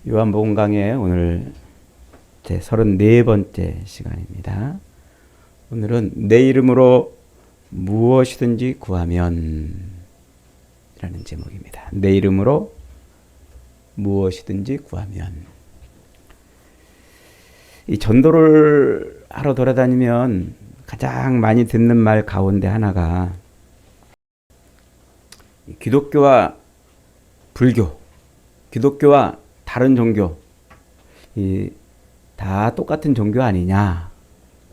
요한복음 강의 오늘 제 34번째 시간입니다. 오늘은 내 이름으로 무엇이든지 구하면 이라는 제목입니다. 내 이름으로 무엇이든지 구하면. 이 전도를 하러 돌아다니면 가장 많이 듣는 말 가운데 하나가 기독교와 불교, 기독교와 다른 종교, 다 똑같은 종교 아니냐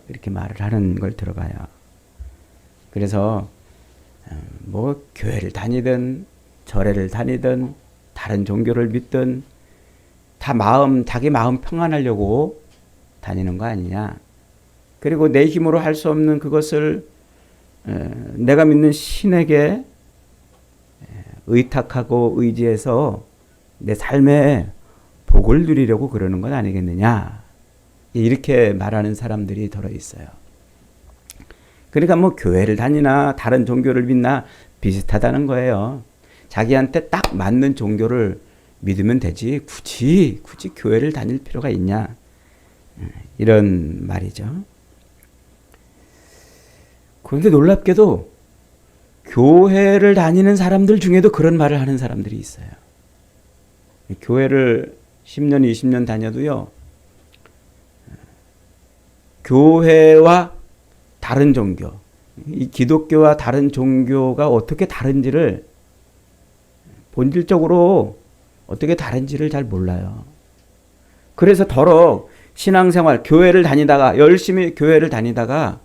이렇게 말을 하는 걸 들어봐요. 그래서 뭐 교회를 다니든 절에를 다니든 다른 종교를 믿든 다 자기 마음 평안하려고 다니는 거 아니냐. 그리고 내 힘으로 할 수 없는 그것을 내가 믿는 신에게 의탁하고 의지해서 내 삶에 복을 누리려고 그러는 건 아니겠느냐. 이렇게 말하는 사람들이 들어 있어요. 그러니까 뭐 교회를 다니나 다른 종교를 믿나 비슷하다는 거예요. 자기한테 딱 맞는 종교를 믿으면 되지 굳이 교회를 다닐 필요가 있냐. 이런 말이죠. 그런데 놀랍게도 교회를 다니는 사람들 중에도 그런 말을 하는 사람들이 있어요. 교회를 10년, 20년 다녀도요, 교회와 다른 종교, 이 기독교와 다른 종교가 어떻게 다른지를 본질적으로 어떻게 다른지를 잘 몰라요. 그래서 더러 신앙생활, 교회를 다니다가 열심히 교회를 다니다가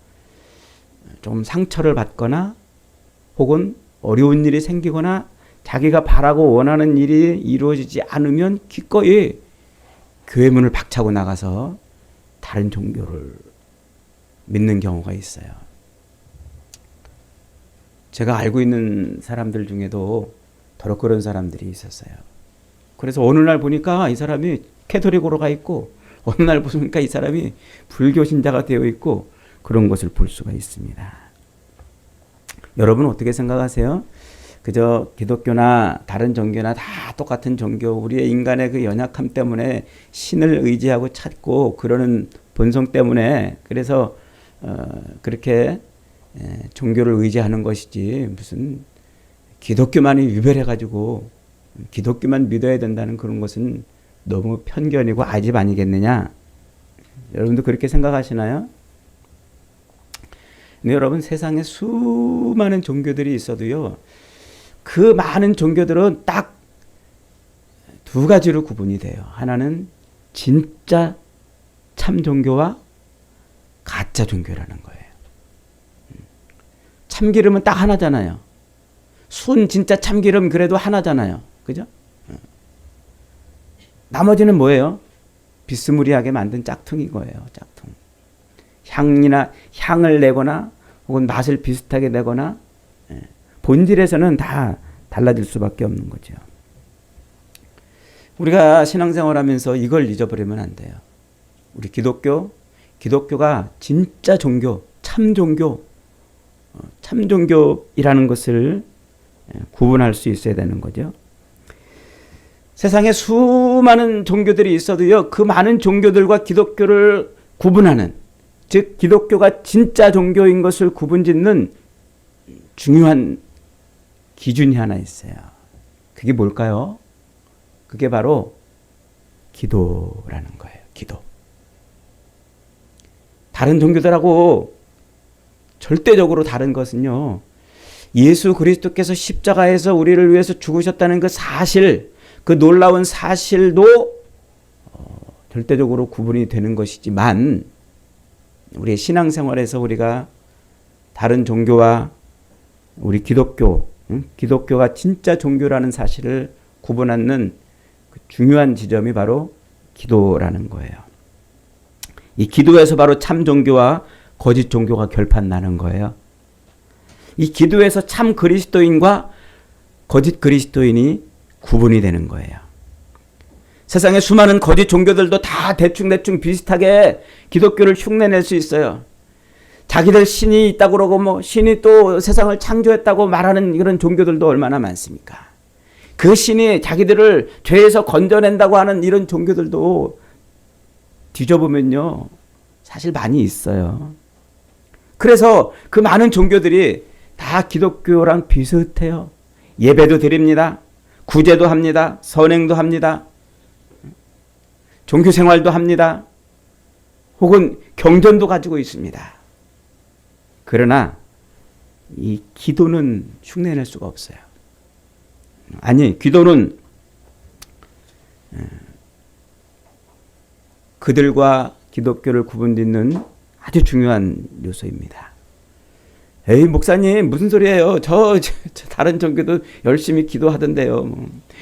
좀 상처를 받거나 혹은 어려운 일이 생기거나 자기가 바라고 원하는 일이 이루어지지 않으면 기꺼이 교회 문을 박차고 나가서 다른 종교를 믿는 경우가 있어요. 제가 알고 있는 사람들 중에도 더러 그런 사람들이 있었어요. 그래서 어느 날 보니까 이 사람이 캐토릭으로 가 있고 어느 날 보니까 이 사람이 불교 신자가 되어 있고 그런 것을 볼 수가 있습니다. 여러분 어떻게 생각하세요? 그저 기독교나 다른 종교나 다 똑같은 종교, 우리의 인간의 그 연약함 때문에 신을 의지하고 찾고 그러는 본성 때문에 그래서 그렇게 종교를 의지하는 것이지 무슨 기독교만이 유별해가지고 기독교만 믿어야 된다는 그런 것은 너무 편견이고 아집 아니겠느냐. 여러분도 그렇게 생각하시나요? 근데 여러분 세상에 수많은 종교들이 있어도요. 그 많은 종교들은 딱 두 가지로 구분이 돼요. 하나는 진짜 참 종교와 가짜 종교라는 거예요. 참기름은 딱 하나잖아요. 순 진짜 참기름 그래도 하나잖아요. 그죠? 나머지는 뭐예요? 비스무리하게 만든 짝퉁인 거예요. 짝퉁. 향을 내거나 혹은 맛을 비슷하게 내거나 본질에서는 다 달라질 수밖에 없는 거죠. 우리가 신앙생활하면서 이걸 잊어버리면 안 돼요. 우리 기독교가 진짜 종교, 참 종교이라는 것을 구분할 수 있어야 되는 거죠. 세상에 수많은 종교들이 있어도요, 그 많은 종교들과 기독교를 구분하는, 즉 기독교가 진짜 종교인 것을 구분짓는 중요한 기준이 하나 있어요. 그게 뭘까요? 그게 바로 기도라는 거예요. 기도. 다른 종교들하고 절대적으로 다른 것은요. 예수 그리스도께서 십자가에서 우리를 위해서 죽으셨다는 그 사실, 그 놀라운 사실도 절대적으로 구분이 되는 것이지만 우리의 신앙생활에서 우리가 다른 종교와 우리 기독교가 진짜 종교라는 사실을 구분하는 그 중요한 지점이 바로 기도라는 거예요. 이 기도에서 바로 참 종교와 거짓 종교가 결판나는 거예요. 이 기도에서 참 그리스도인과 거짓 그리스도인이 구분이 되는 거예요. 세상에 수많은 거짓 종교들도 다 대충 비슷하게 기독교를 흉내낼 수 있어요. 자기들 신이 있다고 그러고 뭐 신이 또 세상을 창조했다고 말하는 이런 종교들도 얼마나 많습니까? 그 신이 자기들을 죄에서 건져낸다고 하는 이런 종교들도 뒤져보면요, 사실 많이 있어요. 그래서 그 많은 종교들이 다 기독교랑 비슷해요. 예배도 드립니다. 구제도 합니다. 선행도 합니다. 종교생활도 합니다. 혹은 경전도 가지고 있습니다. 그러나 이 기도는 흉내낼 수가 없어요. 아니, 기도는 그들과 기독교를 구분짓는 아주 중요한 요소입니다. 에이, 목사님 무슨 소리예요? 저 다른 종교도 열심히 기도하던데요.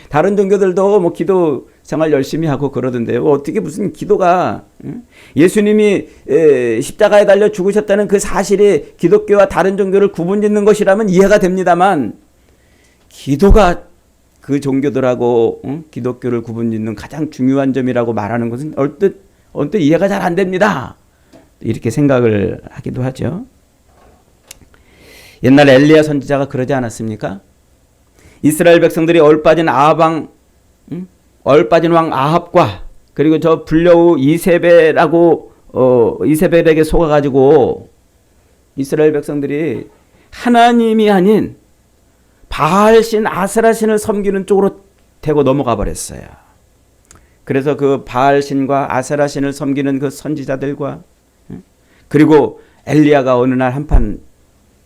다른 종교들도 뭐 기도 생활 열심히 하고 그러던데요. 어떻게 무슨 기도가, 예수님이 십자가에 달려 죽으셨다는 그 사실이 기독교와 다른 종교를 구분짓는 것이라면 이해가 됩니다만, 기도가 그 종교들하고 기독교를 구분짓는 가장 중요한 점이라고 말하는 것은 언뜻 이해가 잘 안 됩니다. 이렇게 생각을 하기도 하죠. 옛날 엘리야 선지자가 그러지 않았습니까? 이스라엘 백성들이 얼빠진 얼빠진 왕 아합과 그리고 저 불려우 이세벨에게 속아가지고 이스라엘 백성들이 하나님이 아닌 바알신 아세라신을 섬기는 쪽으로 대고 넘어가 버렸어요. 그래서 그 바알신과 아세라신을 섬기는 그 선지자들과 그리고 엘리야가 어느 날 한판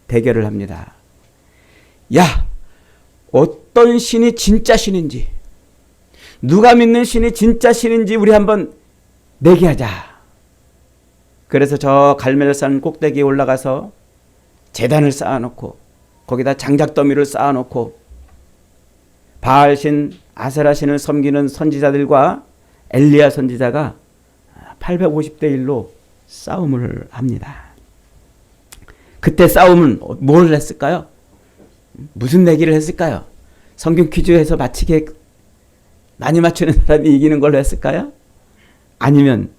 대결을 합니다. 야, 어떤 신이 진짜 신인지, 누가 믿는 신이 진짜 신인지 우리 한번 내기하자. 그래서 저 갈멜산 꼭대기에 올라가서 제단을 쌓아놓고 거기다 장작더미를 쌓아놓고 바알신 아세라신을 섬기는 선지자들과 엘리야 선지자가 850대 1로 싸움을 합니다. 그때 싸움은 뭘 했을까요? 무슨 내기를 했을까요? 성경 퀴즈에서 맞히게 많이 맞추는 사람이 이기는 걸로 했을까요? 아니면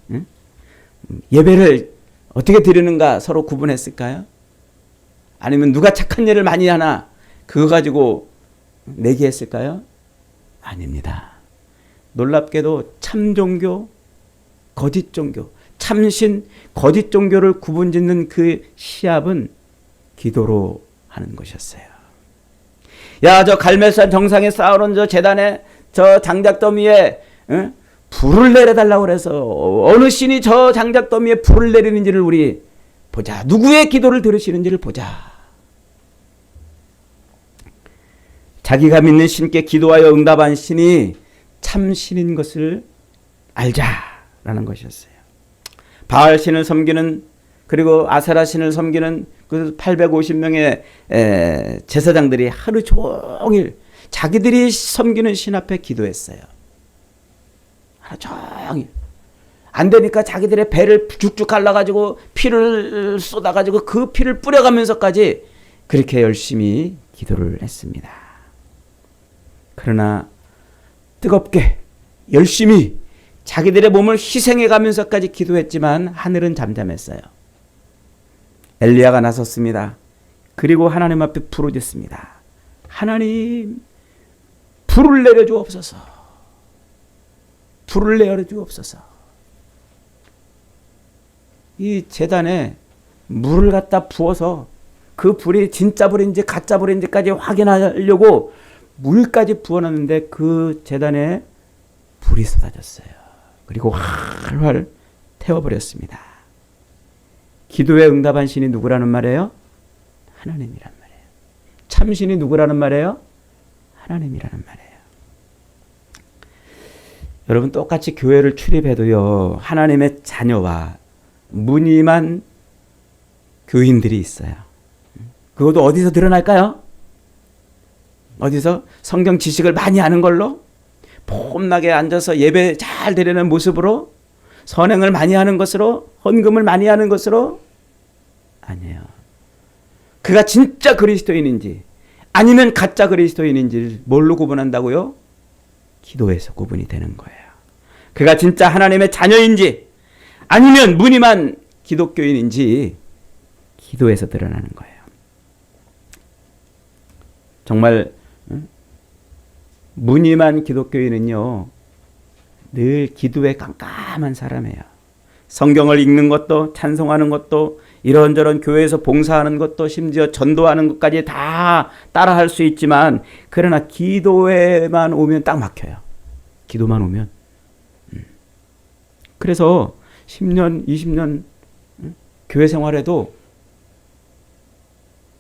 예배를 어떻게 드리는가 서로 구분했을까요? 아니면 누가 착한 일을 많이 하나 그거 가지고 내기했을까요? 아닙니다. 놀랍게도 참 종교, 거짓 종교, 참신, 거짓 종교를 구분짓는 그 시합은 기도로 하는 것이었어요. 야, 저 갈멜산 정상에 쌓아놓은 저 제단에 저 장작더미에 불을 내려달라고 그래서 어느 신이 저 장작더미에 불을 내리는지를 우리 보자. 누구의 기도를 들으시는지를 보자. 자기가 믿는 신께 기도하여 응답한 신이 참신인 것을 알자라는 것이었어요. 바알신을 섬기는 그리고 아세라신을 섬기는 그 850명의 제사장들이 하루 종일 자기들이 섬기는 신 앞에 기도했어요. 하루 종일. 안 되니까 자기들의 배를 죽죽 갈라가지고 피를 쏟아가지고 그 피를 뿌려가면서까지 그렇게 열심히 기도를 했습니다. 그러나 뜨겁게 열심히 자기들의 몸을 희생해가면서까지 기도했지만 하늘은 잠잠했어요. 엘리야가 나섰습니다. 그리고 하나님 앞에 부르짖습니다. 하나님, 불을 내려주옵소서. 불을 내려주옵소서. 이 제단에 물을 갖다 부어서 그 불이 진짜 불인지 가짜 불인지까지 확인하려고 물까지 부어놨는데 그 제단에 불이 쏟아졌어요. 그리고 활활 태워버렸습니다. 기도에 응답한 신이 누구라는 말이에요? 하나님이란 말이에요. 참신이 누구라는 말이에요? 하나님이라는 말이에요. 여러분, 똑같이 교회를 출입해도요, 하나님의 자녀와 무늬만 교인들이 있어요. 그것도 어디서 드러날까요? 어디서? 성경 지식을 많이 아는 걸로? 폼나게 앉아서 예배 잘 드리는 모습으로? 선행을 많이 하는 것으로? 헌금을 많이 하는 것으로? 아니에요. 그가 진짜 그리스도인인지 아니면 가짜 그리스도인인지를 뭘로 구분한다고요? 기도에서 구분이 되는 거예요. 그가 진짜 하나님의 자녀인지 아니면 무늬만 기독교인인지 기도에서 드러나는 거예요. 정말 무늬만 기독교인은요, 늘 기도에 깜깜한 사람이에요. 성경을 읽는 것도, 찬송하는 것도, 이런저런 교회에서 봉사하는 것도, 심지어 전도하는 것까지 다 따라할 수 있지만, 그러나 기도에만 오면 딱 막혀요. 기도만 오면. 그래서 10년, 20년 교회 생활에도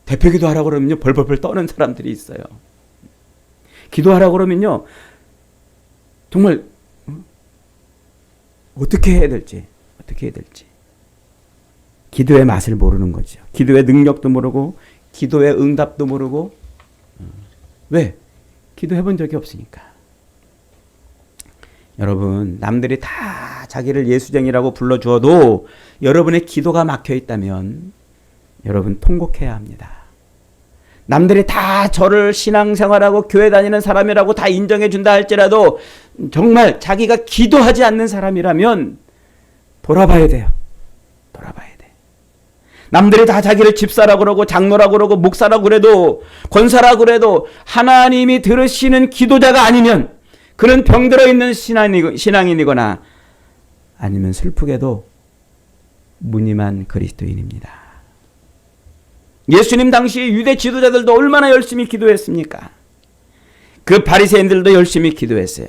대표 기도하라고 그러면요, 벌벌벌 떠는 사람들이 있어요. 기도하라고 그러면요, 정말 어떻게 해야 될지. 기도의 맛을 모르는 거죠. 기도의 능력도 모르고, 기도의 응답도 모르고. 왜? 기도해본 적이 없으니까. 여러분, 남들이 다 자기를 예수쟁이라고 불러주어도 여러분의 기도가 막혀 있다면 여러분 통곡해야 합니다. 남들이 다 저를 신앙생활하고 교회 다니는 사람이라고 다 인정해 준다 할지라도 정말 자기가 기도하지 않는 사람이라면 돌아봐야 돼요. 남들이 다 자기를 집사라고 그러고 장로라고 그러고 목사라고 그래도 권사라고 그래도 하나님이 들으시는 기도자가 아니면 그는 병들어 있는 신앙인이거나 아니면 슬프게도 무늬만 그리스도인입니다. 예수님 당시 유대 지도자들도 얼마나 열심히 기도했습니까? 그 바리새인들도 열심히 기도했어요.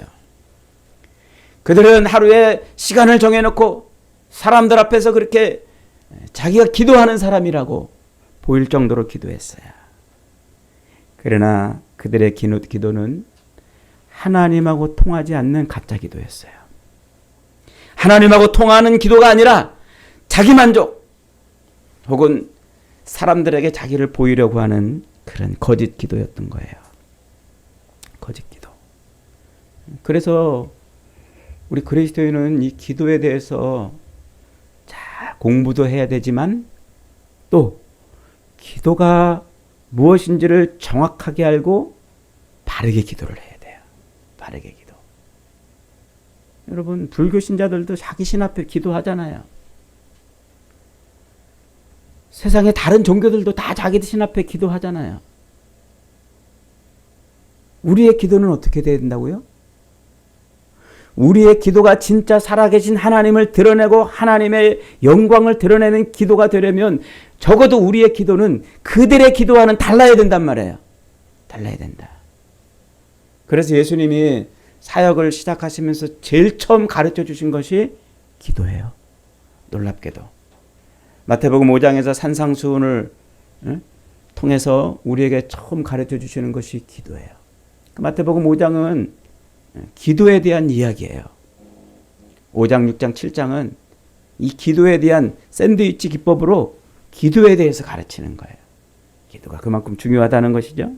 그들은 하루에 시간을 정해놓고 사람들 앞에서 그렇게 자기가 기도하는 사람이라고 보일 정도로 기도했어요. 그러나 그들의 기도는 하나님하고 통하지 않는 가짜 기도였어요. 하나님하고 통하는 기도가 아니라 자기만족 혹은 사람들에게 자기를 보이려고 하는 그런 거짓 기도였던 거예요. 거짓 기도. 그래서 우리 그리스도인은 이 기도에 대해서 공부도 해야 되지만 또 기도가 무엇인지를 정확하게 알고 바르게 기도를 해야 돼요. 바르게 기도. 여러분, 불교 신자들도 자기 신 앞에 기도하잖아요. 세상의 다른 종교들도 다 자기 신 앞에 기도하잖아요. 우리의 기도는 어떻게 돼야 된다고요? 우리의 기도가 진짜 살아계신 하나님을 드러내고 하나님의 영광을 드러내는 기도가 되려면 적어도 우리의 기도는 그들의 기도와는 달라야 된단 말이에요. 달라야 된다. 그래서 예수님이 사역을 시작하시면서 제일 처음 가르쳐 주신 것이 기도예요. 놀랍게도. 마태복음 5장에서 산상수훈을 통해서 우리에게 처음 가르쳐 주시는 것이 기도예요. 마태복음 5장은 기도에 대한 이야기예요. 5장, 6장, 7장은 이 기도에 대한 샌드위치 기법으로 기도에 대해서 가르치는 거예요. 기도가 그만큼 중요하다는 것이죠.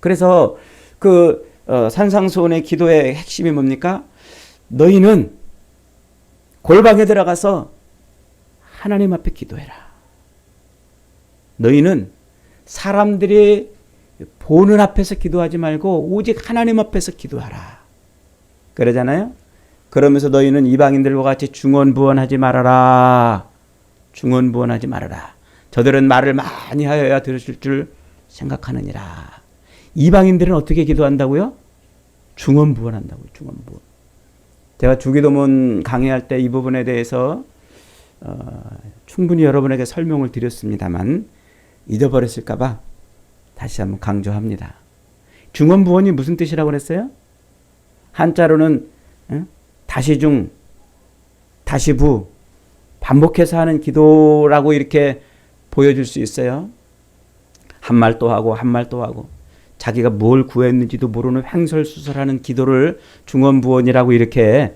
그래서 그 산상수훈의 기도의 핵심이 뭡니까? 너희는 골방에 들어가서 하나님 앞에 기도해라. 너희는 사람들이 보는 앞에서 기도하지 말고 오직 하나님 앞에서 기도하라. 그러잖아요. 그러면서 너희는 이방인들과 같이 중언부언하지 말아라. 중언부언하지 말아라. 저들은 말을 많이 하여야 들으실 줄 생각하느니라. 이방인들은 어떻게 기도한다고요? 중언부언한다고요. 중언부언. 제가 주기도문 강의할 때 이 부분에 대해서 충분히 여러분에게 설명을 드렸습니다만 잊어버렸을까 봐 다시 한번 강조합니다. 중언부언이 무슨 뜻이라고 그랬어요? 한자로는 다시 중, 다시 부, 반복해서 하는 기도라고 이렇게 보여줄 수 있어요. 한 말 또 하고 한 말 또 하고 자기가 뭘 구했는지도 모르는 횡설수설하는 기도를 중언부언이라고 이렇게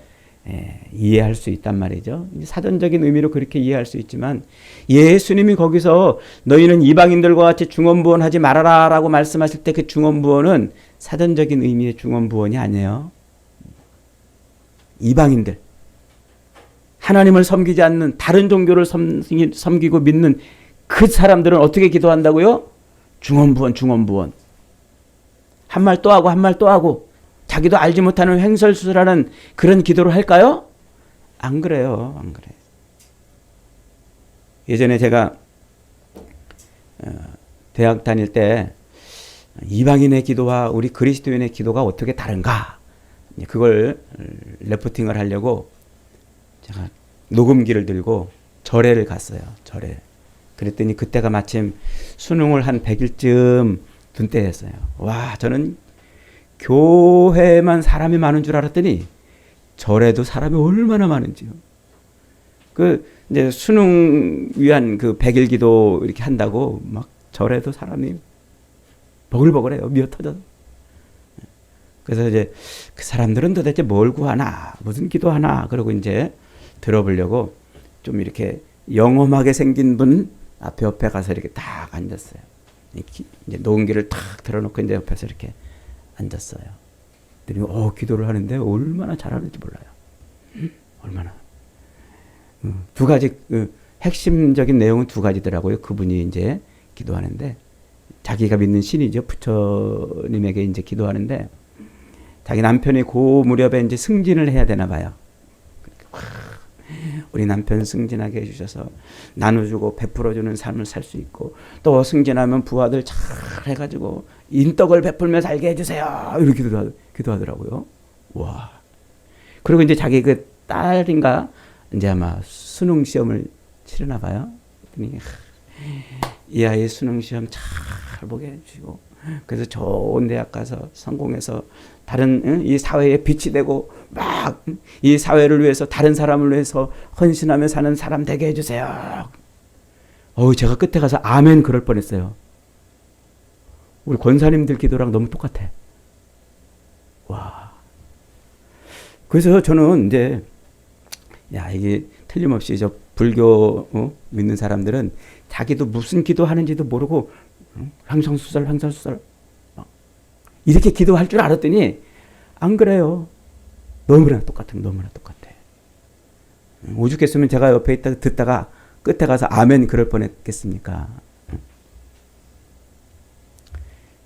이해할 수 있단 말이죠. 사전적인 의미로 그렇게 이해할 수 있지만 예수님이 거기서 너희는 이방인들과 같이 중언부언하지 말아라 라고 말씀하실 때 그 중언부언은 사전적인 의미의 중언부언이 아니에요. 이방인들, 하나님을 섬기지 않는 다른 종교를 섬기고 믿는 그 사람들은 어떻게 기도한다고요? 중언부언, 중언부언. 한 말 또 하고 한 말 또 하고 자기도 알지 못하는 횡설수설하는 그런 기도를 할까요? 안 그래요. 안 그래요. 예전에 제가 대학 다닐 때 이방인의 기도와 우리 그리스도인의 기도가 어떻게 다른가? 그걸 레포팅을 하려고 제가 녹음기를 들고 절에를 갔어요. 절에. 그랬더니 그때가 마침 수능을 한 100일쯤 둔 때였어요. 와, 저는 교회만 사람이 많은 줄 알았더니 절에도 사람이 얼마나 많은지요. 이제 수능 위한 100일 기도 이렇게 한다고 막 절에도 사람이 버글버글해요. 미어 터져서. 그래서 이제 그 사람들은 도대체 뭘 구하나, 무슨 기도하나, 그러고 이제 들어보려고 좀 이렇게 영험하게 생긴 분 앞에 옆에 가서 이렇게 딱 앉았어요. 이제 녹음기를 탁 들어놓고 이제 옆에서 이렇게 앉았어요. 그랬더니 기도를 하는데 얼마나 잘하는지 몰라요. 얼마나. 두 가지 핵심적인 내용은 두 가지더라고요. 그분이 이제 기도하는데 자기가 믿는 신이죠. 부처님에게 이제 기도하는데 자기 남편이 그 무렵에 이제 승진을 해야 되나 봐요. 우리 남편 승진하게 해주셔서 나눠주고 베풀어주는 삶을 살 수 있고 또 승진하면 부하들 잘 해가지고 인덕을 베풀며 살게 해주세요. 이렇게 기도하더라고요. 와. 그리고 이제 자기 그 딸인가 이제 아마 수능 시험을 치르나 봐요. 그랬더니 이 아이 수능 시험 잘 보게 해주시고 그래서 좋은 대학 가서 성공해서 다른 이 사회에 빛이 되고 막 이 사회를 위해서 다른 사람을 위해서 헌신하며 사는 사람 되게 해주세요. 제가 끝에 가서 아멘 그럴 뻔했어요. 우리 권사님들 기도랑 너무 똑같아. 와. 그래서 저는 이제 이게 틀림없이 저 불교 믿는 사람들은 자기도 무슨 기도하는지도 모르고 횡설수설 이렇게 기도할 줄 알았더니 안 그래요. 너무나 똑같아. 오죽했으면 제가 옆에 있다가 듣다가 끝에 가서 아멘 그럴 뻔했겠습니까?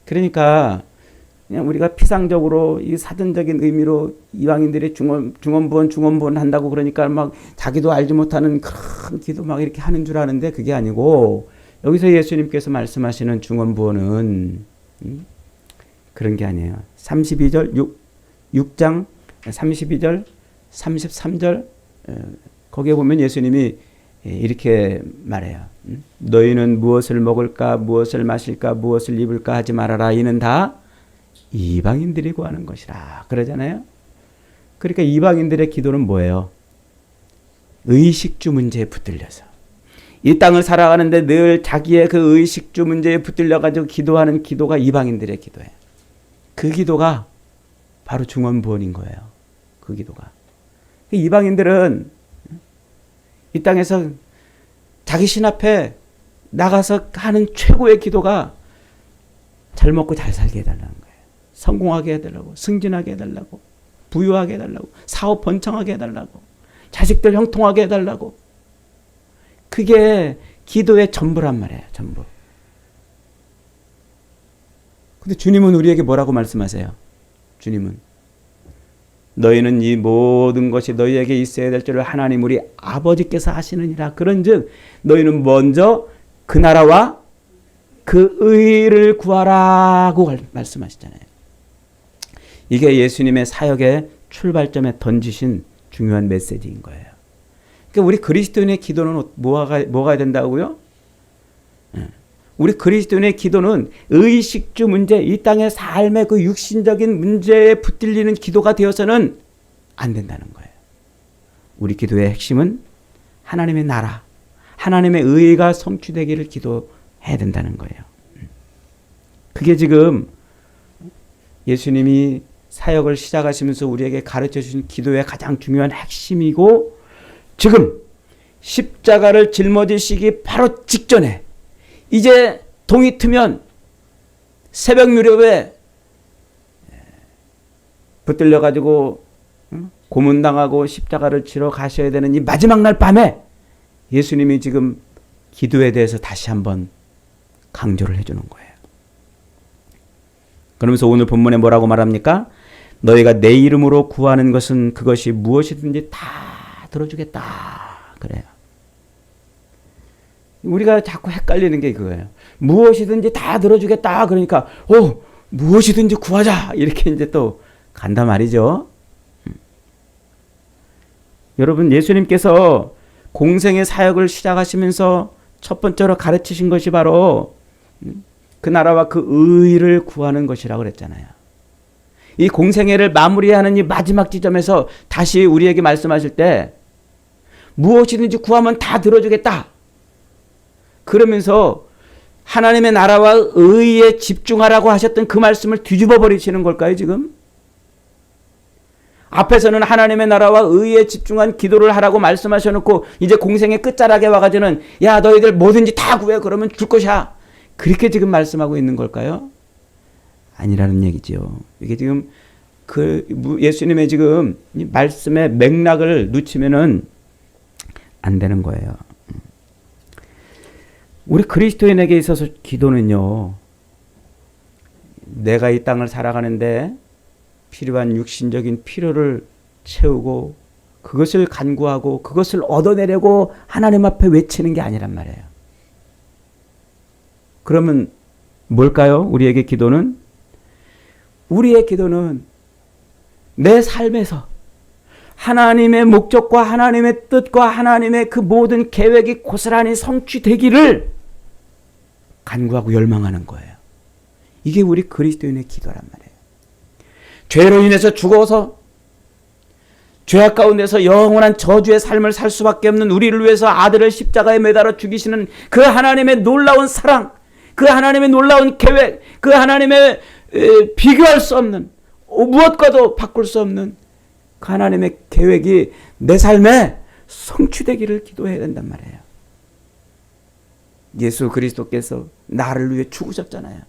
그러니까 그냥 우리가 피상적으로 이 사전적인 의미로 이방인들이 중언부언 한다고 그러니까 막 자기도 알지 못하는 큰 기도 막 이렇게 하는 줄 아는데 그게 아니고 여기서 예수님께서 말씀하시는 중언부언은 그런 게 아니에요. 32절 6장 32절 33절 거기에 보면 예수님이 이렇게 말해요. 너희는 무엇을 먹을까 무엇을 마실까 무엇을 입을까 하지 말아라. 이는 다 이방인들이 구하는 것이라 그러잖아요. 그러니까 이방인들의 기도는 뭐예요? 의식주 문제에 붙들려서 이 땅을 살아가는데 늘 자기의 그 의식주 문제에 붙들려가지고 기도하는 기도가 이방인들의 기도예요. 그 기도가 바로 중언부언인 거예요. 그 기도가. 이방인들은 이 땅에서 자기 신 앞에 나가서 하는 최고의 기도가 잘 먹고 잘 살게 해달라는 거예요. 성공하게 해달라고, 승진하게 해달라고, 부유하게 해달라고, 사업 번창하게 해달라고, 자식들 형통하게 해달라고. 그게 기도의 전부란 말이에요. 전부. 근데 주님은 우리에게 뭐라고 말씀하세요? 주님은 너희는 이 모든 것이 너희에게 있어야 될 줄을 하나님 우리 아버지께서 하시느니라. 그런즉 너희는 먼저 그 나라와 그 의를 구하라고 말씀하시잖아요. 이게 예수님의 사역의 출발점에 던지신 중요한 메시지인 거예요. 그러니까 우리 그리스도인의 기도는 뭐가 된다고요? 우리 그리스도인의 기도는 의식주 문제, 이 땅의 삶의 그 육신적인 문제에 붙들리는 기도가 되어서는 안 된다는 거예요. 우리 기도의 핵심은 하나님의 나라, 하나님의 의가 성취되기를 기도해야 된다는 거예요. 그게 지금 예수님이 사역을 시작하시면서 우리에게 가르쳐 주신 기도의 가장 중요한 핵심이고 지금 십자가를 짊어지시기 바로 직전에 이제 동이 트면 새벽 무렵에 붙들려가지고 고문당하고 십자가를 치러 가셔야 되는 이 마지막 날 밤에 예수님이 지금 기도에 대해서 다시 한번 강조를 해주는 거예요. 그러면서 오늘 본문에 뭐라고 말합니까? 너희가 내 이름으로 구하는 것은 그것이 무엇이든지 다 들어주겠다. 그래요. 우리가 자꾸 헷갈리는 게 그거예요. 무엇이든지 다 들어주겠다. 그러니까 무엇이든지 구하자 이렇게 이제 또 간단 말이죠. 여러분, 예수님께서 공생의 사역을 시작하시면서 첫 번째로 가르치신 것이 바로 그 나라와 그 의를 구하는 것이라고 그랬잖아요. 이 공생애를 마무리하는 이 마지막 지점에서 다시 우리에게 말씀하실 때 무엇이든지 구하면 다 들어주겠다. 그러면서 하나님의 나라와 의에 집중하라고 하셨던 그 말씀을 뒤집어 버리시는 걸까요, 지금? 앞에서는 하나님의 나라와 의에 집중한 기도를 하라고 말씀하셔놓고 이제 공생의 끝자락에 와가지고는 야, 너희들 뭐든지 다 구해. 그러면 줄 것이야. 그렇게 지금 말씀하고 있는 걸까요? 아니라는 얘기죠. 이게 지금 그 예수님의 지금 말씀의 맥락을 놓치면은 안 되는 거예요. 우리 그리스도인에게 있어서 기도는요, 내가 이 땅을 살아가는데 필요한 육신적인 필요를 채우고 그것을 간구하고 그것을 얻어내려고 하나님 앞에 외치는 게 아니란 말이에요. 그러면 뭘까요? 우리의 기도는 내 삶에서 하나님의 목적과 하나님의 뜻과 하나님의 그 모든 계획이 고스란히 성취되기를 간구하고 열망하는 거예요. 이게 우리 그리스도인의 기도란 말이에요. 죄로 인해서 죽어서 죄악 가운데서 영원한 저주의 삶을 살 수밖에 없는 우리를 위해서 아들을 십자가에 매달아 죽이시는 그 하나님의 놀라운 사랑, 그 하나님의 놀라운 계획, 그 하나님의 비교할 수 없는, 무엇과도 바꿀 수 없는 그 하나님의 계획이 내 삶에 성취되기를 기도해야 된단 말이에요. 예수 그리스도께서 나를 위해 죽으셨잖아요.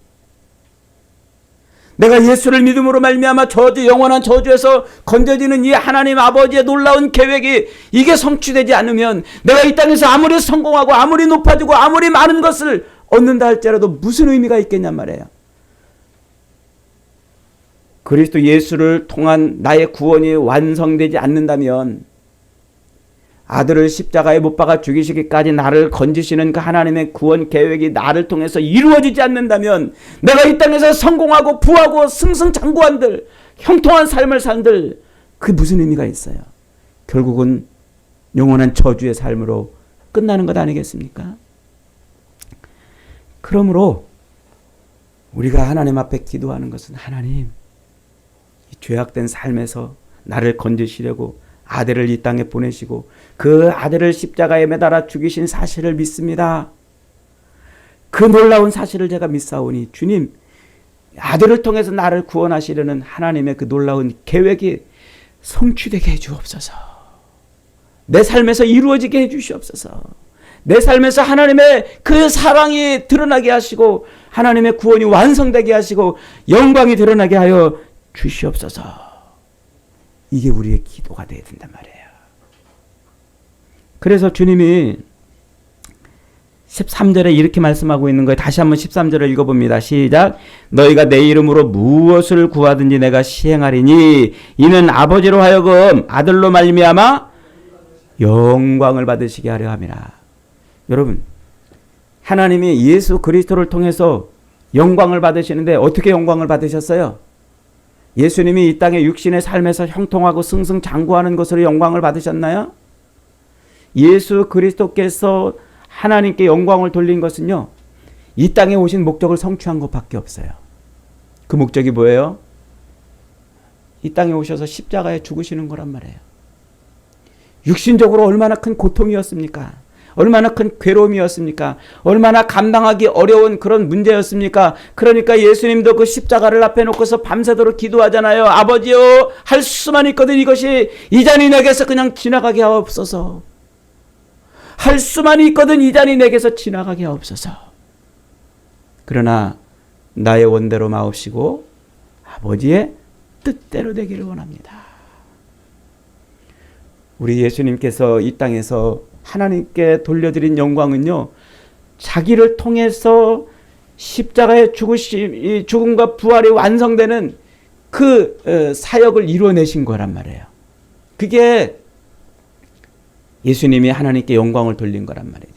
내가 예수를 믿음으로 말미암아 영원한 저주에서 건져지는 이 하나님 아버지의 놀라운 계획이 이게 성취되지 않으면 내가 이 땅에서 아무리 성공하고 아무리 높아지고 아무리 많은 것을 얻는다 할지라도 무슨 의미가 있겠냔 말이에요. 그리스도 예수를 통한 나의 구원이 완성되지 않는다면 아들을 십자가에 못 박아 죽이시기까지 나를 건지시는 그 하나님의 구원 계획이 나를 통해서 이루어지지 않는다면 내가 이 땅에서 성공하고 부하고 승승장구한들 형통한 삶을 산들 그게 무슨 의미가 있어요? 결국은 영원한 저주의 삶으로 끝나는 것 아니겠습니까? 그러므로 우리가 하나님 앞에 기도하는 것은 하나님, 이 죄악된 삶에서 나를 건지시려고 아들을 이 땅에 보내시고 그 아들을 십자가에 매달아 죽이신 사실을 믿습니다. 그 놀라운 사실을 제가 믿사오니 주님, 아들을 통해서 나를 구원하시려는 하나님의 그 놀라운 계획이 성취되게 해주옵소서. 내 삶에서 이루어지게 해주시옵소서. 내 삶에서 하나님의 그 사랑이 드러나게 하시고 하나님의 구원이 완성되게 하시고 영광이 드러나게 하여 주시옵소서. 이게 우리의 기도가 되어야 된단 말이에요. 그래서 주님이 13절에 이렇게 말씀하고 있는 거예요. 다시 한번 13절을 읽어봅니다. 시작. 너희가 내 이름으로 무엇을 구하든지 내가 시행하리니 이는 아버지로 하여금 아들로 말미암아 영광을 받으시게 하려 함이라. 여러분, 하나님이 예수 그리스도를 통해서 영광을 받으시는데 어떻게 영광을 받으셨어요? 예수님이 이 땅의 육신의 삶에서 형통하고 승승장구하는 것으로 영광을 받으셨나요? 예수 그리스도께서 하나님께 영광을 돌린 것은요, 이 땅에 오신 목적을 성취한 것밖에 없어요. 그 목적이 뭐예요? 이 땅에 오셔서 십자가에 죽으시는 거란 말이에요. 육신적으로 얼마나 큰 고통이었습니까? 얼마나 큰 괴로움이었습니까? 얼마나 감당하기 어려운 그런 문제였습니까? 그러니까 예수님도 그 십자가를 앞에 놓고서 밤새도록 기도하잖아요. 아버지요, 할 수만 있거든 이것이 이 잔이 내게서 그냥 지나가게 하옵소서. 할 수만 있거든 이 잔이 내게서 지나가게 하옵소서. 그러나 나의 원대로 마옵시고 아버지의 뜻대로 되기를 원합니다. 우리 예수님께서 이 땅에서 하나님께 돌려드린 영광은요, 자기를 통해서 십자가의 죽음과 부활이 완성되는 그 사역을 이루어내신 거란 말이에요. 그게 예수님이 하나님께 영광을 돌린 거란 말이에요.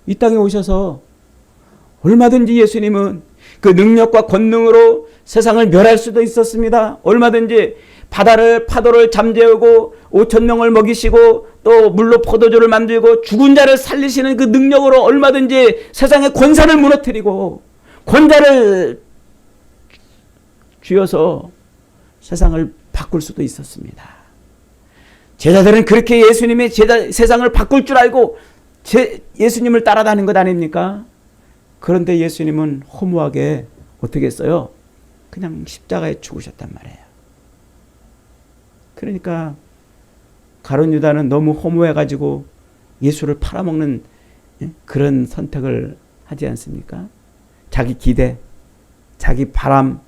이 땅에 오셔서 얼마든지 예수님은 그 능력과 권능으로 세상을 멸할 수도 있었습니다. 얼마든지 파도를 잠재우고 5천 명을 먹이시고 또 물로 포도주를 만들고 죽은 자를 살리시는 그 능력으로 얼마든지 세상의 권세를 무너뜨리고 권자를 쥐어서 세상을 바꿀 수도 있었습니다. 제자들은 그렇게 예수님의 세상을 바꿀 줄 알고 예수님을 따라다닌 것 아닙니까? 그런데 예수님은 허무하게 어떻게 했어요? 그냥 십자가에 죽으셨단 말이에요. 그러니까 가룟 유다는 너무 허무해가지고 예수를 팔아먹는 그런 선택을 하지 않습니까? 자기 기대, 자기 바람,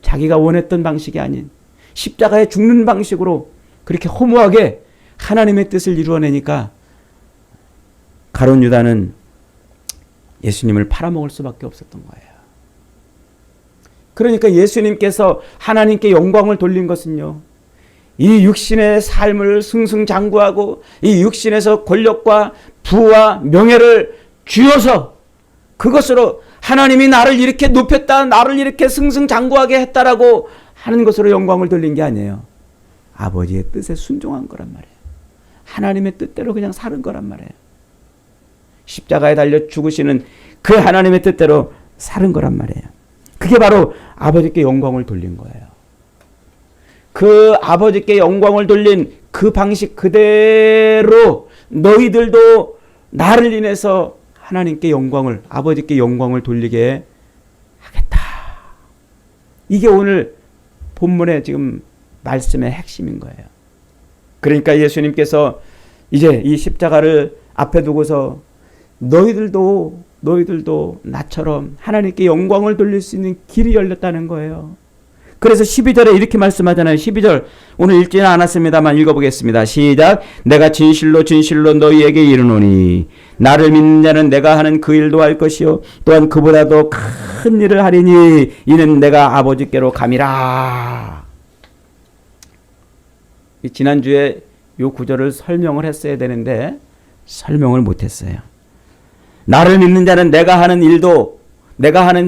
자기가 원했던 방식이 아닌 십자가에 죽는 방식으로 그렇게 허무하게 하나님의 뜻을 이루어내니까 가룟 유다는 예수님을 팔아먹을 수밖에 없었던 거예요. 그러니까 예수님께서 하나님께 영광을 돌린 것은요, 이 육신의 삶을 승승장구하고 이 육신에서 권력과 부와 명예를 쥐어서 그것으로 하나님이 나를 이렇게 높였다, 나를 이렇게 승승장구하게 했다라고 하는 것으로 영광을 돌린 게 아니에요. 아버지의 뜻에 순종한 거란 말이에요. 하나님의 뜻대로 그냥 사는 거란 말이에요. 십자가에 달려 죽으시는 그 하나님의 뜻대로 사는 거란 말이에요. 그게 바로 아버지께 영광을 돌린 거예요. 그 아버지께 영광을 돌린 그 방식 그대로 너희들도 나를 인해서 하나님께 영광을, 아버지께 영광을 돌리게 하겠다. 이게 오늘 본문의 지금 말씀의 핵심인 거예요. 그러니까 예수님께서 이제 이 십자가를 앞에 두고서 너희들도 나처럼 하나님께 영광을 돌릴 수 있는 길이 열렸다는 거예요. 그래서 12절에 이렇게 말씀하잖아요. 12절 오늘 읽지는 않았습니다만 읽어보겠습니다. 시작. 내가 진실로 너희에게 이르노니 나를 믿는 자는 내가 하는 그 일도 할 것이요 또한 그보다도 큰 일을 하리니 이는 내가 아버지께로 감이라. 지난주에 이 구절을 설명을 했어야 되는데 설명을 못했어요. 나를 믿는 자는 내가 하는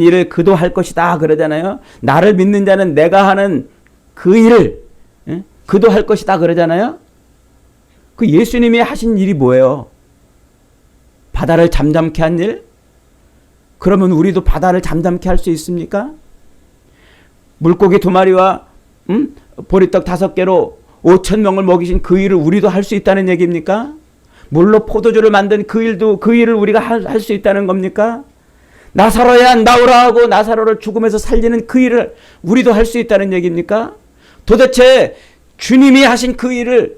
일을 그도 할 것이다 그러잖아요. 나를 믿는 자는 내가 하는 그 일을 그도 할 것이다 그러잖아요. 그 예수님이 하신 일이 뭐예요? 바다를 잠잠케 한 일? 그러면 우리도 바다를 잠잠케 할 수 있습니까? 물고기 2마리와 보리떡 5개로 5천 명을 먹이신 그 일을 우리도 할 수 있다는 얘기입니까? 물로 포도주를 만든 그 일을 우리가 할 수 있다는 겁니까? 나사로야 나오라 하고 나사로를 죽음에서 살리는 그 일을 우리도 할 수 있다는 얘기입니까? 도대체 주님이 하신 그 일을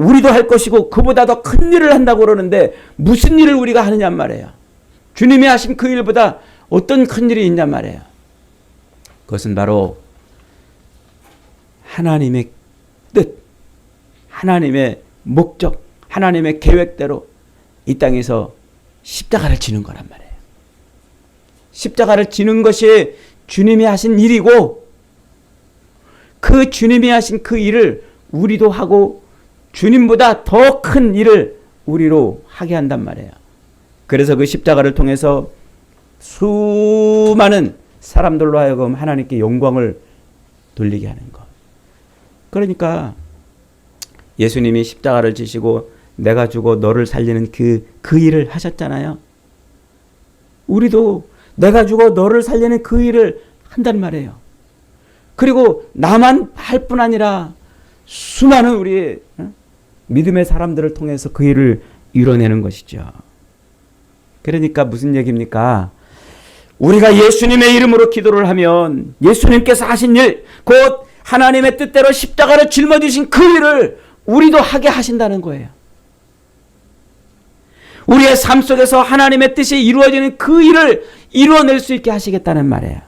우리도 할 것이고 그보다 더 큰 일을 한다고 그러는데 무슨 일을 우리가 하느냐 말이에요. 주님이 하신 그 일보다 어떤 큰 일이 있냐 말이에요. 그것은 바로 하나님의 뜻, 하나님의 목적, 하나님의 계획대로 이 땅에서 십자가를 지는 거란 말이에요. 십자가를 지는 것이 주님이 하신 일이고 그 주님이 하신 그 일을 우리도 하고 주님보다 더 큰 일을 우리로 하게 한단 말이에요. 그래서 그 십자가를 통해서 수많은 사람들로 하여금 하나님께 영광을 돌리게 하는 것. 그러니까 예수님이 십자가를 지시고 내가 죽어 너를 살리는 그 일을 하셨잖아요. 우리도 내가 죽어 너를 살리는 그 일을 한단 말이에요. 그리고 나만 할 뿐 아니라 수많은 우리 믿음의 사람들을 통해서 그 일을 이뤄내는 것이죠. 그러니까 무슨 얘기입니까? 우리가 예수님의 이름으로 기도를 하면 예수님께서 하신 일, 곧 하나님의 뜻대로 십자가를 짊어지신 그 일을 우리도 하게 하신다는 거예요. 우리의 삶 속에서 하나님의 뜻이 이루어지는 그 일을 이루어낼 수 있게 하시겠다는 말이에요.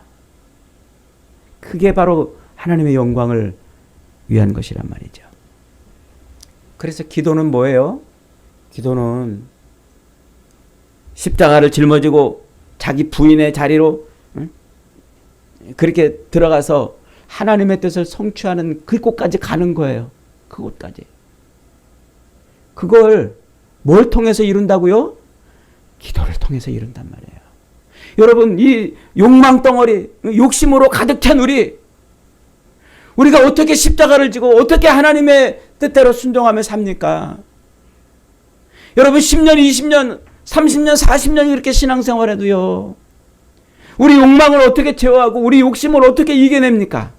그게 바로 하나님의 영광을 위한 것이란 말이죠. 그래서 기도는 뭐예요? 기도는 십자가를 짊어지고 자기 부인의 자리로 그렇게 들어가서 하나님의 뜻을 성취하는 그곳까지 가는 거예요. 그곳까지. 그걸 뭘 통해서 이룬다고요? 기도를 통해서 이룬단 말이에요. 여러분, 이 욕망 덩어리, 욕심으로 가득 찬 우리가 어떻게 십자가를 지고 어떻게 하나님의 뜻대로 순종하며 삽니까? 여러분, 10년, 20년, 30년, 40년 이렇게 신앙생활해도요, 우리 욕망을 어떻게 제어하고 우리 욕심을 어떻게 이겨냅니까?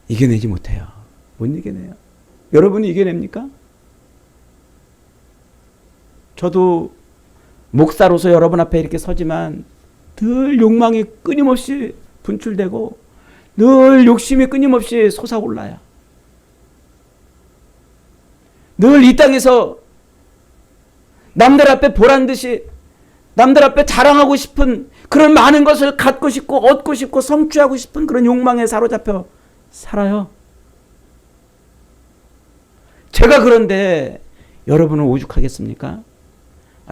이겨내지 못해요. 못 이겨내요. 여러분이 이겨냅니까? 저도 목사로서 여러분 앞에 이렇게 서지만 늘 욕망이 끊임없이 분출되고 늘 욕심이 끊임없이 솟아올라요. 늘 이 땅에서 남들 앞에 보란 듯이 남들 앞에 자랑하고 싶은 그런 많은 것을 갖고 싶고 얻고 싶고 성취하고 싶은 그런 욕망에 사로잡혀 살아요. 제가 그런데 여러분은 오죽하겠습니까?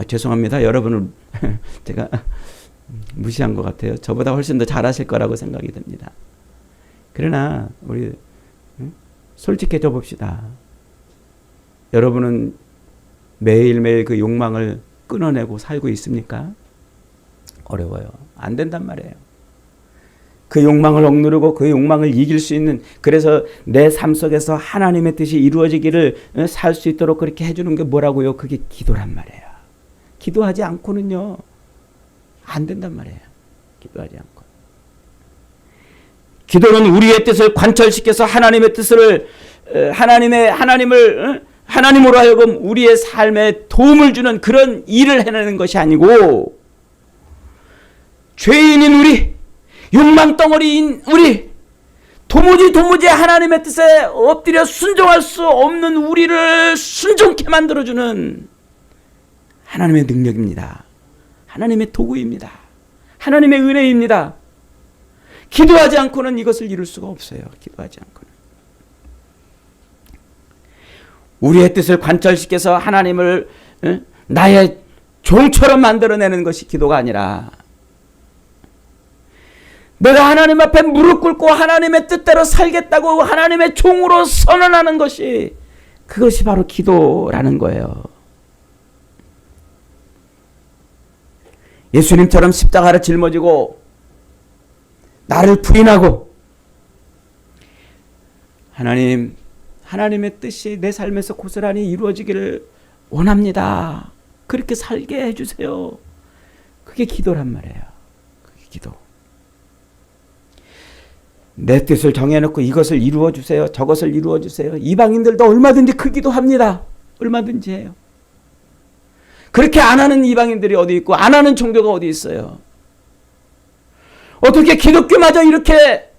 죄송합니다. 여러분을 제가 무시한 것 같아요. 저보다 훨씬 더 잘하실 거라고 생각이 듭니다. 그러나 우리 솔직해져 봅시다. 여러분은 매일매일 그 욕망을 끊어내고 살고 있습니까? 어려워요. 안 된단 말이에요. 그 욕망을 억누르고 그 욕망을 이길 수 있는, 그래서 내 삶 속에서 하나님의 뜻이 이루어지기를 살 수 있도록 그렇게 해주는 게 뭐라고요? 그게 기도란 말이에요. 기도하지 않고는요, 안 된단 말이에요. 기도하지 않고. 기도는 우리의 뜻을 관철시켜서 하나님의 뜻을, 하나님으로 하여금 우리의 삶에 도움을 주는 그런 일을 해내는 것이 아니고, 죄인인 우리, 욕망 덩어리인 우리, 도무지 하나님의 뜻에 엎드려 순종할 수 없는 우리를 순종케 만들어주는 하나님의 능력입니다. 하나님의 도구입니다. 하나님의 은혜입니다. 기도하지 않고는 이것을 이룰 수가 없어요. 기도하지 않고는. 우리의 뜻을 관철시켜서 하나님을 나의 종처럼 만들어내는 것이 기도가 아니라, 내가 하나님 앞에 무릎 꿇고 하나님의 뜻대로 살겠다고 하나님의 종으로 선언하는 것이, 그것이 바로 기도라는 거예요. 예수님처럼 십자가를 짊어지고 나를 부인하고 하나님의 뜻이 내 삶에서 고스란히 이루어지기를 원합니다. 그렇게 살게 해주세요. 그게 기도란 말이에요. 그게 기도. 내 뜻을 정해놓고 이것을 이루어주세요. 저것을 이루어주세요. 이방인들도 얼마든지 그 기도합니다. 얼마든지 해요. 그렇게 안 하는 이방인들이 어디 있고 안 하는 종교가 어디 있어요. 어떻게 기독교마저 이렇게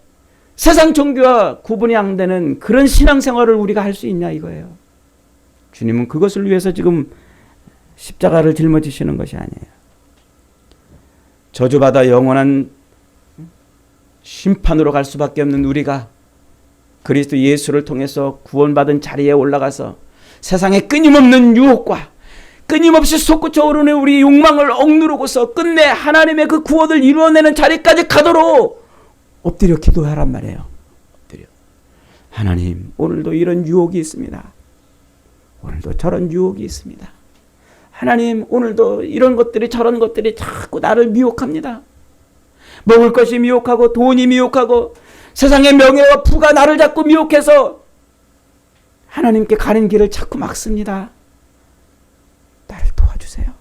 세상 종교와 구분이 안 되는 그런 신앙생활을 우리가 할 수 있냐 이거예요. 주님은 그것을 위해서 지금 십자가를 짊어지시는 것이 아니에요. 저주받아 영원한 심판으로 갈 수밖에 없는 우리가 그리스도 예수를 통해서 구원받은 자리에 올라가서 세상의 끊임없는 유혹과 끊임없이 솟구쳐 오르는 우리 욕망을 억누르고서 끝내 하나님의 그 구원을 이루어내는 자리까지 가도록 엎드려 기도하란 말이에요. 엎드려. 하나님, 오늘도 이런 유혹이 있습니다. 오늘도 저런 유혹이 있습니다. 하나님, 오늘도 이런 것들이 저런 것들이 자꾸 나를 미혹합니다. 먹을 것이 미혹하고 돈이 미혹하고 세상의 명예와 부가 나를 자꾸 미혹해서 하나님께 가는 길을 자꾸 막습니다. 나를 도와주세요.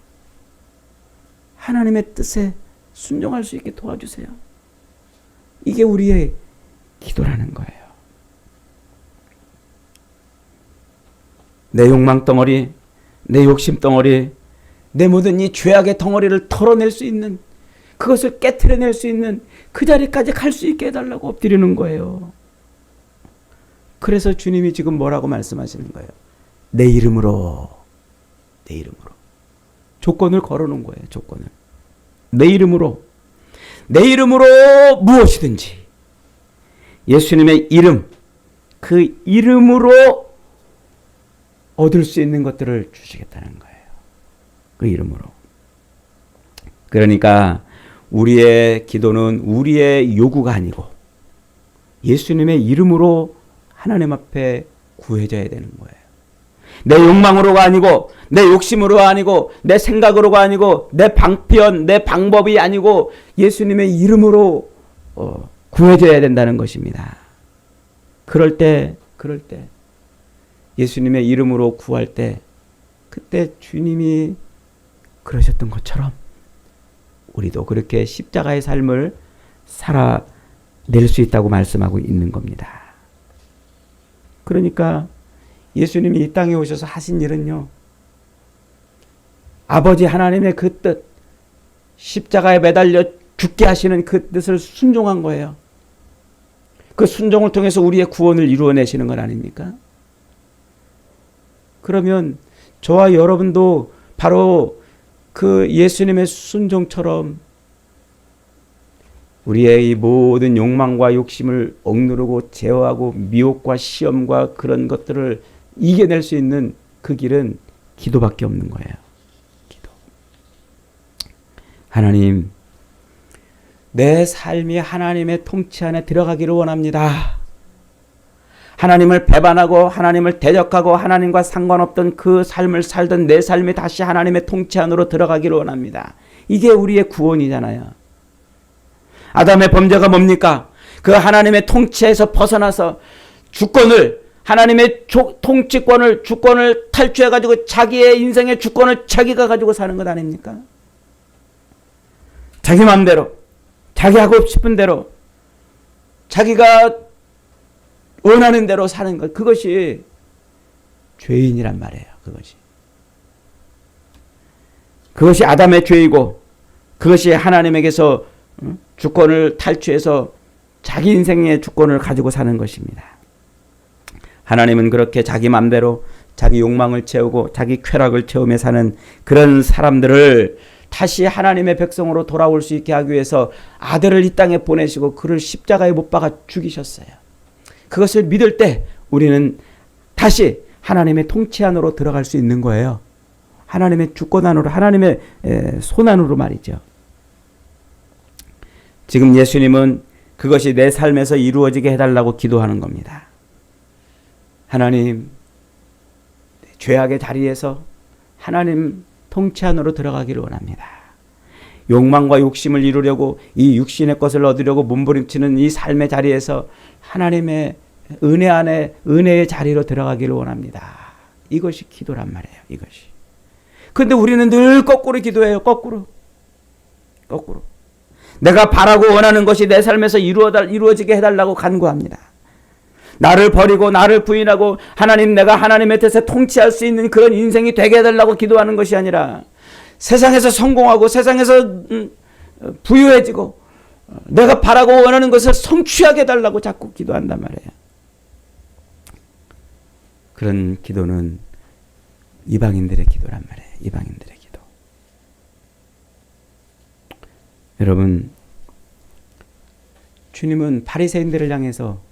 하나님의 뜻에 순종할 수 있게 도와주세요. 이게 우리의 기도라는 거예요. 내 욕망 덩어리, 내 욕심 덩어리, 내 모든 이 죄악의 덩어리를 털어낼 수 있는, 그것을 깨트려낼 수 있는 그 자리까지 갈 수 있게 해달라고 엎드리는 거예요. 그래서 주님이 지금 뭐라고 말씀하시는 거예요? 내 이름으로, 내 이름으로. 조건을 걸어놓은 거예요. 조건을. 내 이름으로 무엇이든지 예수님의 이름, 그 이름으로 얻을 수 있는 것들을 주시겠다는 거예요. 그 이름으로. 그러니까 우리의 기도는 우리의 요구가 아니고 예수님의 이름으로 하나님 앞에 구해져야 되는 거예요. 내 욕망으로가 아니고 내 욕심으로가 아니고 내 생각으로가 아니고 내 방편, 내 방법이 아니고 예수님의 이름으로 구해져야 된다는 것입니다. 그럴 때 예수님의 이름으로 구할 때 그때 주님이 그러셨던 것처럼 우리도 그렇게 십자가의 삶을 살아낼 수 있다고 말씀하고 있는 겁니다. 그러니까 예수님이 이 땅에 오셔서 하신 일은요, 아버지 하나님의 그 뜻, 십자가에 매달려 죽게 하시는 그 뜻을 순종한 거예요. 그 순종을 통해서 우리의 구원을 이루어내시는 건 아닙니까? 그러면 저와 여러분도 바로 그 예수님의 순종처럼 우리의 이 모든 욕망과 욕심을 억누르고 제어하고 미혹과 시험과 그런 것들을 이겨낼 수 있는 그 길은 기도밖에 없는 거예요. 기도. 하나님, 내 삶이 하나님의 통치 안에 들어가기를 원합니다. 하나님을 배반하고 하나님을 대적하고 하나님과 상관없던 그 삶을 살던 내 삶이 다시 하나님의 통치 안으로 들어가기를 원합니다. 이게 우리의 구원이잖아요. 아담의 범죄가 뭡니까? 그 하나님의 통치에서 벗어나서 주권을, 하나님의 통치권을, 주권을 탈취해가지고 자기의 인생의 주권을 자기가 가지고 사는 것 아닙니까? 자기 마음대로, 자기 하고 싶은 대로, 자기가 원하는 대로 사는 것, 그것이 죄인이란 말이에요. 그것이 아담의 죄이고, 그것이 하나님에게서 주권을 탈취해서 자기 인생의 주권을 가지고 사는 것입니다. 하나님은 그렇게 자기 맘대로 자기 욕망을 채우고 자기 쾌락을 채우며 사는 그런 사람들을 다시 하나님의 백성으로 돌아올 수 있게 하기 위해서 아들을 이 땅에 보내시고 그를 십자가에 못 박아 죽이셨어요. 그것을 믿을 때 우리는 다시 하나님의 통치 안으로 들어갈 수 있는 거예요. 하나님의 주권 안으로, 하나님의 손 안으로 말이죠. 지금 예수님은 그것이 내 삶에서 이루어지게 해달라고 기도하는 겁니다. 하나님, 죄악의 자리에서 하나님 통치 안으로 들어가기를 원합니다. 욕망과 욕심을 이루려고 이 육신의 것을 얻으려고 몸부림치는 이 삶의 자리에서 하나님의 은혜 안에 은혜의 자리로 들어가기를 원합니다. 이것이 기도란 말이에요. 이것이. 그런데 우리는 늘 거꾸로 기도해요. 거꾸로. 내가 바라고 원하는 것이 내 삶에서 이루어지게 해달라고 간구합니다. 나를 버리고 나를 부인하고 하나님, 내가 하나님의 뜻에 통치할 수 있는 그런 인생이 되게 해달라고 기도하는 것이 아니라 세상에서 성공하고 세상에서 부유해지고 내가 바라고 원하는 것을 성취하게 해달라고 자꾸 기도한단 말이에요. 그런 기도는 이방인들의 기도란 말이에요. 이방인들의 기도. 여러분, 주님은 바리새인들을 향해서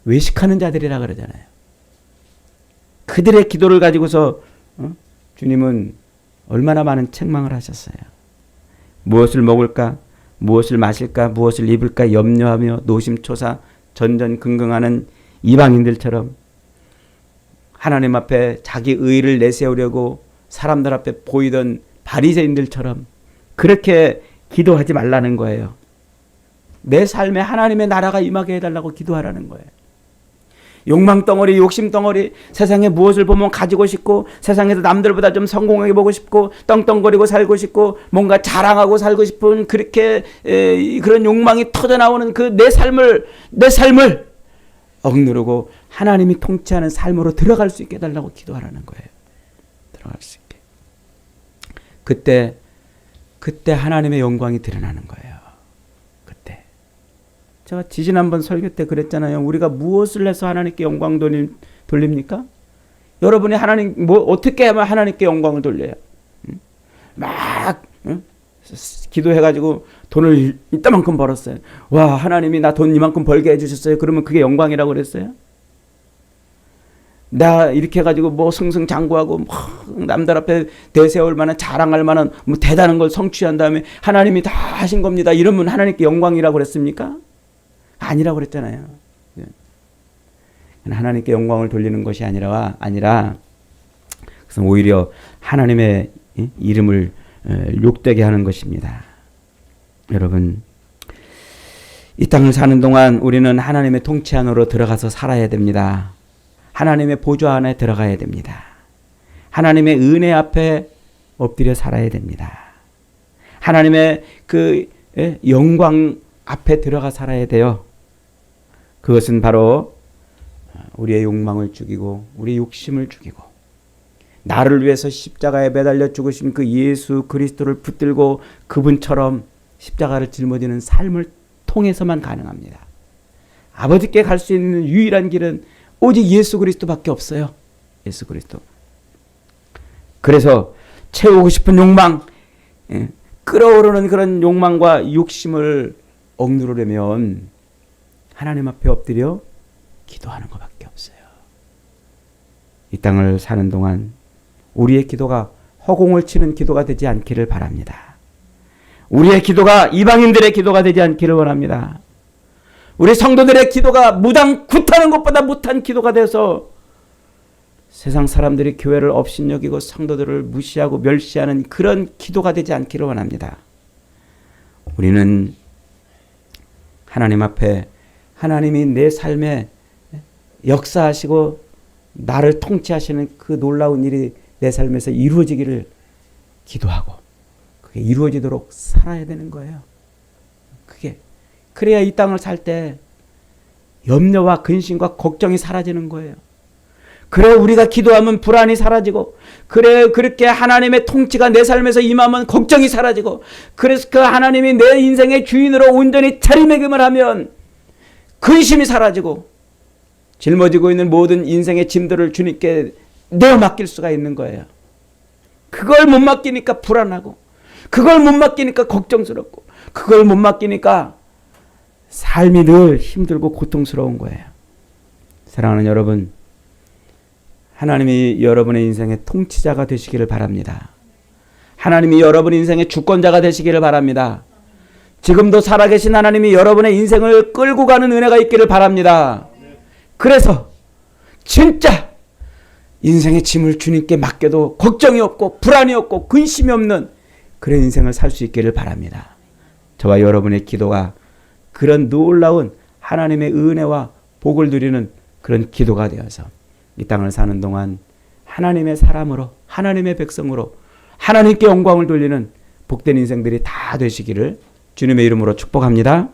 외식하는 자들이라 그러잖아요. 그들의 기도를 가지고서 주님은 얼마나 많은 책망을 하셨어요. 무엇을 먹을까, 무엇을 마실까, 무엇을 입을까 염려하며 노심초사 전전긍긍하는 이방인들처럼 하나님 앞에 자기 의의를 내세우려고 사람들 앞에 보이던 바리새인들처럼 그렇게 기도하지 말라는 거예요. 내 삶에 하나님의 나라가 임하게 해달라고 기도하라는 거예요. 욕망덩어리, 욕심덩어리, 세상에 무엇을 보면 가지고 싶고 세상에서 남들보다 좀 성공하게 보고 싶고 떵떵거리고 살고 싶고 뭔가 자랑하고 살고 싶은 그렇게 그런 욕망이 터져나오는 그 내 삶을 억누르고 하나님이 통치하는 삶으로 들어갈 수 있게 해달라고 기도하라는 거예요. 들어갈 수 있게. 그때 하나님의 영광이 드러나는 거예요. 그때. 제가 지지난번 설교 때 그랬잖아요. 우리가 무엇을 해서 하나님께 영광 돌립니까? 여러분이 어떻게 하면 하나님께 영광을 돌려요? 기도해가지고 돈을 이따만큼 벌었어요. 와, 하나님이 나 돈 이만큼 벌게 해주셨어요. 그러면 그게 영광이라고 그랬어요? 나 이렇게 해가지고 뭐 승승장구하고 남들 앞에 대세울 만한 자랑할 만한 뭐 대단한 걸 성취한 다음에 하나님이 다 하신 겁니다. 이러면 하나님께 영광이라고 그랬습니까? 아니라고 그랬잖아요. 하나님께 영광을 돌리는 것이 아니라 그것은 오히려 하나님의 이름을 욕되게 하는 것입니다. 여러분, 이 땅을 사는 동안 우리는 하나님의 통치 안으로 들어가서 살아야 됩니다. 하나님의 보좌 안에 들어가야 됩니다. 하나님의 은혜 앞에 엎드려 살아야 됩니다. 하나님의 그 영광 앞에 들어가 살아야 돼요. 그것은 바로 우리의 욕망을 죽이고 우리의 욕심을 죽이고 나를 위해서 십자가에 매달려 죽으신 그 예수 그리스도를 붙들고 그분처럼 십자가를 짊어지는 삶을 통해서만 가능합니다. 아버지께 갈 수 있는 유일한 길은 오직 예수 그리스도밖에 없어요. 예수 그리스도. 그래서 채우고 싶은 욕망, 끓어오르는 그런 욕망과 욕심을 억누르려면 하나님 앞에 엎드려 기도하는 것밖에 없어요. 이 땅을 사는 동안 우리의 기도가 허공을 치는 기도가 되지 않기를 바랍니다. 우리의 기도가 이방인들의 기도가 되지 않기를 원합니다. 우리 성도들의 기도가 무당 굿하는 것보다 못한 기도가 돼서 세상 사람들이 교회를 업신여기고 성도들을 무시하고 멸시하는 그런 기도가 되지 않기를 원합니다. 우리는 하나님 앞에 하나님이 내 삶에 역사하시고 나를 통치하시는 그 놀라운 일이 내 삶에서 이루어지기를 기도하고 그게 이루어지도록 살아야 되는 거예요. 그래야 이 땅을 살 때 염려와 근심과 걱정이 사라지는 거예요. 그래 우리가 기도하면 불안이 사라지고 그래 그렇게 하나님의 통치가 내 삶에서 임하면 걱정이 사라지고 그래서 그 하나님이 내 인생의 주인으로 온전히 자리매김을 하면 근심이 사라지고 짊어지고 있는 모든 인생의 짐들을 주님께 내어 맡길 수가 있는 거예요. 그걸 못 맡기니까 불안하고 그걸 못 맡기니까 걱정스럽고 그걸 못 맡기니까 삶이 늘 힘들고 고통스러운 거예요. 사랑하는 여러분, 하나님이 여러분의 인생의 통치자가 되시기를 바랍니다. 하나님이 여러분 인생의 주권자가 되시기를 바랍니다. 지금도 살아계신 하나님이 여러분의 인생을 끌고 가는 은혜가 있기를 바랍니다. 그래서 진짜 인생의 짐을 주님께 맡겨도 걱정이 없고 불안이 없고 근심이 없는 그런 인생을 살 수 있기를 바랍니다. 저와 여러분의 기도가 그런 놀라운 하나님의 은혜와 복을 누리는 그런 기도가 되어서 이 땅을 사는 동안 하나님의 사람으로 하나님의 백성으로 하나님께 영광을 돌리는 복된 인생들이 다 되시기를 주님의 이름으로 축복합니다.